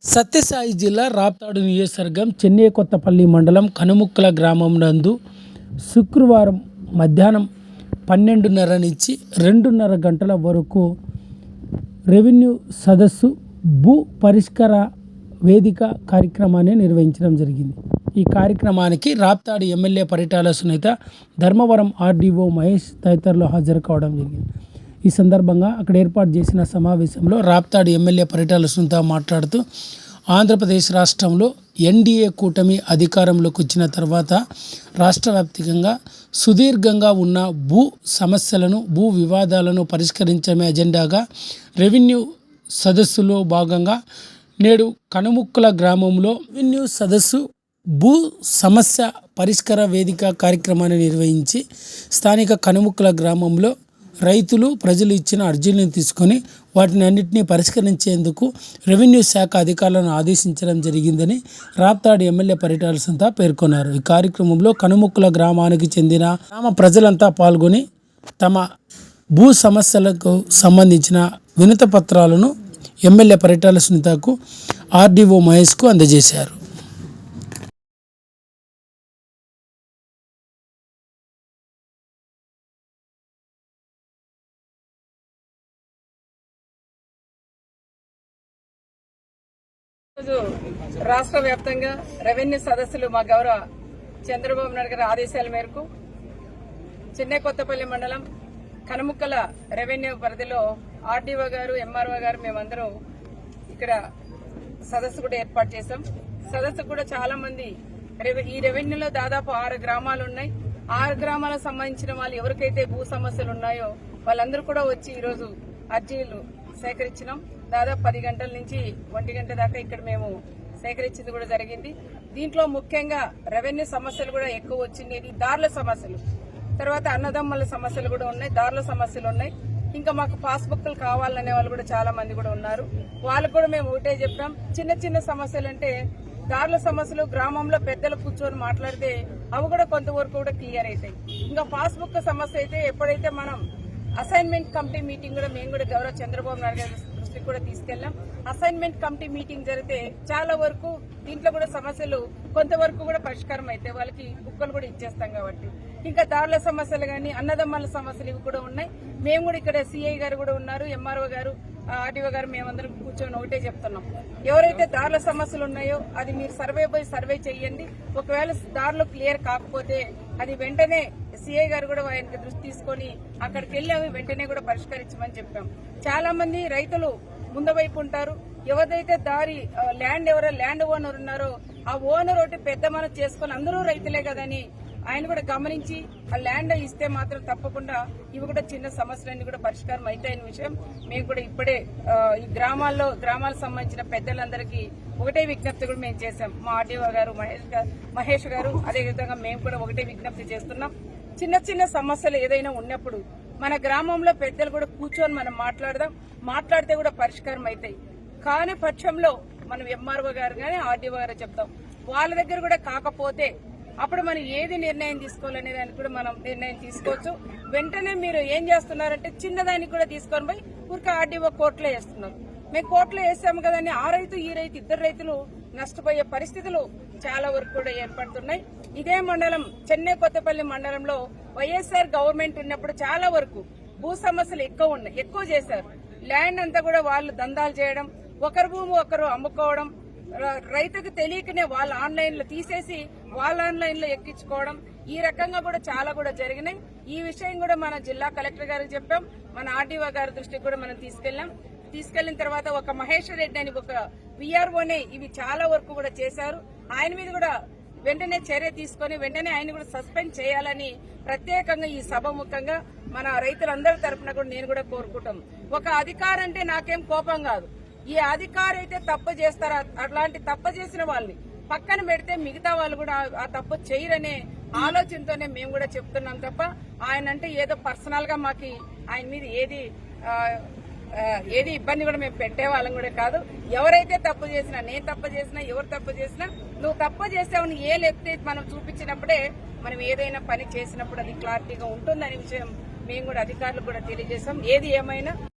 సత్యసాయి జిల్లా రాప్తాడు నియోజకవర్గం చెన్నైకొత్తపల్లి మండలం కనుముక్కల గ్రామం నందు శుక్రవారం మధ్యాహ్నం 12:30 నుంచి 2:30 గంటల వరకు రెవెన్యూ సదస్సు భూ పరిష్కార వేదిక కార్యక్రమాన్ని నిర్వహించడం జరిగింది. ఈ కార్యక్రమానికి రాప్తాడు ఎమ్మెల్యే పరిటాల సునీత, ధర్మవరం ఆర్డీఓ మహేష్ తదితరులు హాజరు కావడం జరిగింది. ఈ సందర్భంగా అక్కడ ఏర్పాటు చేసిన సమావేశంలో రాప్తాడు ఎమ్మెల్యే పరిటాల సునీత మాట్లాడుతూ, ఆంధ్రప్రదేశ్ రాష్ట్రంలో ఎన్డీఏ కూటమి అధికారంలోకి వచ్చిన తర్వాత రాష్ట్ర వ్యాప్తంగా సుదీర్ఘంగా ఉన్న భూ సమస్యలను, భూ వివాదాలను పరిష్కరించడమే ఎజెండాగా రెవెన్యూ సదస్సులో భాగంగా నేడు కనుముక్కల గ్రామంలో రెవెన్యూ సదస్సు భూ సమస్య పరిష్కార వేదిక కార్యక్రమాన్ని నిర్వహించి స్థానిక కనుముక్కల గ్రామంలో రైతులు, ప్రజలు ఇచ్చిన అర్జీలను తీసుకొని వాటిని అన్నింటినీ పరిష్కరించేందుకు రెవెన్యూ శాఖ అధికారులను ఆదేశించడం జరిగిందని రాప్తాడు ఎమ్మెల్యే పరిటాల సునీత పేర్కొన్నారు. ఈ కార్యక్రమంలో కనుముక్కల గ్రామానికి చెందిన గ్రామ ప్రజలంతా పాల్గొని తమ భూ సమస్యలకు సంబంధించిన వినతి పత్రాలను ఎమ్మెల్యే పరిటాల సునీతకు, ఆర్డీఓ మహేష్కు అందజేశారు. రాష్ట్ర వ్యాప్తంగా రెవెన్యూ సదస్సులు మా గౌరవ చంద్రబాబు నాయుడు గారి ఆదేశాల మేరకు చెన్నైకొత్తపల్లి మండలం కనుముక్కల రెవెన్యూ పరిధిలో ఆర్డీఓ గారు, ఎంఆర్ఓ గారు మేమందరం ఇక్కడ సదస్సు కూడా ఏర్పాటు చేశాం. సదస్సు కూడా చాలా మంది ఈ రెవెన్యూలో దాదాపు 6 గ్రామాలు ఉన్నాయి. 6 గ్రామాలకు సంబంధించిన వాళ్ళు ఎవరికైతే భూ సమస్యలు ఉన్నాయో వాళ్ళందరూ కూడా వచ్చి ఈరోజు అర్జీలు సేకరించినాం. దాదాపు 10 గంటల నుంచి 1 గంట దాకా ఇక్కడ మేము సేకరించింది కూడా జరిగింది. దీంట్లో ముఖ్యంగా రెవెన్యూ సమస్యలు కూడా ఎక్కువ వచ్చింది. దారుల సమస్యలు, తర్వాత అన్నదమ్ముల సమస్యలు కూడా ఉన్నాయి, దారుల సమస్యలు ఉన్నాయి. ఇంకా మాకు పాస్బుక్లు కావాలనే వాళ్ళు కూడా చాలా మంది కూడా ఉన్నారు. వాళ్ళకు కూడా మేము ఒకటే చెప్పాం, చిన్న చిన్న సమస్యలు అంటే దారుల సమస్యలు గ్రామంలో పెద్దలు కూర్చొని మాట్లాడితే అవి కూడా కొంతవరకు కూడా క్లియర్ అవుతాయి. ఇంకా పాస్బుక్ సమస్య అయితే ఎప్పుడైతే మనం అసైన్మెంట్ కమిటీ మీటింగ్ కూడా మేము కూడా గౌరవ చంద్రబాబు నాయుడు గారి దృష్టికి కూడా తీసుకెళ్లాం. అసైన్మెంట్ కమిటీ మీటింగ్ జరిగితే చాలా వరకు దీంట్లో కూడా సమస్యలు కొంతవరకు కూడా పరిష్కారం అయితే వాళ్ళకి బుక్కలు కూడా ఇచ్చేస్తాం. కాబట్టి ఇంకా దారుల సమస్యలు కానీ అన్నదమ్మాల సమస్యలు ఇవి కూడా ఉన్నాయి. మేము కూడా ఇక్కడ సిఐ గారు కూడా ఉన్నారు, ఎంఆర్ఓ గారు, ఆర్డీఓ గారు, మేమందరం కూర్చొని ఒకటే చెప్తున్నాం, ఎవరైతే దారుల సమస్యలు ఉన్నాయో అది మీరు సర్వే చేయండి. ఒకవేళ దారులు క్లియర్ కాకపోతే అది వెంటనే సిఐ గారు కూడా ఆయనకి దృష్టి తీసుకొని అక్కడికి వెళ్ళి అవి వెంటనే కూడా పరిష్కరించమని చెప్పాం. చాలా మంది రైతులు ముందు వైపు ఉంటారు. ఎవరైతే ల్యాండ్ ఓనర్ ఉన్నారో ఆ ఓనర్ ఒకటి పెద్ద మనసు చేసుకుని అందరూ రైతులే కదని ఆయన కూడా గమనించి ఆ ల్యాండ్ ఇస్తే మాత్రం తప్పకుండా ఇవి కూడా చిన్న సమస్యలన్నీ కూడా పరిష్కారం అవుతాయనే విషయం మేము కూడా ఇప్పుడే ఈ గ్రామాలకు సంబంధించిన పెద్దలందరికీ ఒకటే విజ్ఞప్తి కూడా మేము చేశాం. మా ఆర్డీఓ గారు, మహేష్ గారు, అదేవిధంగా మేము కూడా ఒకటే విజ్ఞప్తి చేస్తున్నాం. చిన్న చిన్న సమస్యలు ఏదైనా ఉన్నప్పుడు మన గ్రామంలో పెద్దలు కూడా కూర్చొని మనం మాట్లాడితే కూడా పరిష్కారం అవుతాయి. కాని పక్షంలో మనం ఎంఆర్ఓ గారు కానీ ఆర్డీఓ గారు చెప్తాం, వాళ్ళ దగ్గర కూడా కాకపోతే అప్పుడు మనం ఏది నిర్ణయం తీసుకోవాలనే దానికి కూడా మనం నిర్ణయం తీసుకోవచ్చు. వెంటనే మీరు ఏం చేస్తున్నారంటే చిన్నదానికి కూడా తీసుకొని పోయి ఊరికే ఆర్డీఓ కోర్టులో వేస్తున్నారు. మేము కోర్టులో వేసాము కదని ఆ రైతు ఈ రైతు ఇద్దరు రైతులు నష్టపోయే పరిస్థితులు చాలా వరకు కూడా ఏర్పడుతున్నాయి. ఇదే మండలం చెన్నైకొత్తపల్లి మండలంలో వైఎస్ఆర్ గవర్నమెంట్ ఉన్నప్పుడు చాలా వరకు భూ సమస్యలు ఎక్కువ చేశారు. ల్యాండ్ అంతా కూడా వాళ్ళు దందాలు చేయడం, ఒకరి భూమి ఒకరు అమ్ముకోవడం, రైతుకు తెలియకనే వాళ్ళ ఆన్లైన్ లో తీసేసి వాళ్ళ ఆన్లైన్ లో ఎక్కించుకోవడం, ఈ రకంగా కూడా చాలా కూడా జరిగినాయి. ఈ విషయం కూడా మన జిల్లా కలెక్టర్ గారికి చెప్పాం, మన ఆర్డీఓ గారి దృష్టికి కూడా మనం తీసుకెళ్లిన తర్వాత ఒక మహేష్ రెడ్డి అని ఒక విఆర్ఓనే ఇవి చాలా వరకు కూడా చేశారు. ఆయన మీద కూడా వెంటనే చర్య తీసుకొని వెంటనే ఆయన కూడా సస్పెండ్ చేయాలని ప్రత్యేకంగా ఈ సభ ముఖంగా మన రైతులందరి తరఫున కూడా నేను కూడా కోరుకుంటాం. ఒక అధికారి అంటే నాకేం కోపం కాదు, ఈ అధికారి అయితే తప్పు చేస్తారా, అట్లాంటి తప్పు చేసిన వాళ్ళని పక్కన పెడితే మిగతా వాళ్ళు కూడా ఆ తప్పు చేయరనే ఆలోచనతోనే మేము కూడా చెప్తున్నాం తప్ప ఆయన అంటే ఏదో పర్సనల్ గా మాకు ఆయన మీద ఏది ఇబ్బంది కూడా మేము పెట్టే వాళ్ళం కూడా కాదు. ఎవరైతే తప్పు చేసినా, నేను తప్పు చేసినా, ఎవరు తప్పు చేసినా నువ్వు తప్పు చేసావని ఏ లెఫ్ట్ మనం చూపించినప్పుడే మనం ఏదైనా పని చేసినప్పుడు అది క్లారిటీగా ఉంటుందనే విషయం మేము కూడా అధికారులకు కూడా తెలియజేశాం. ఏది ఏమైనా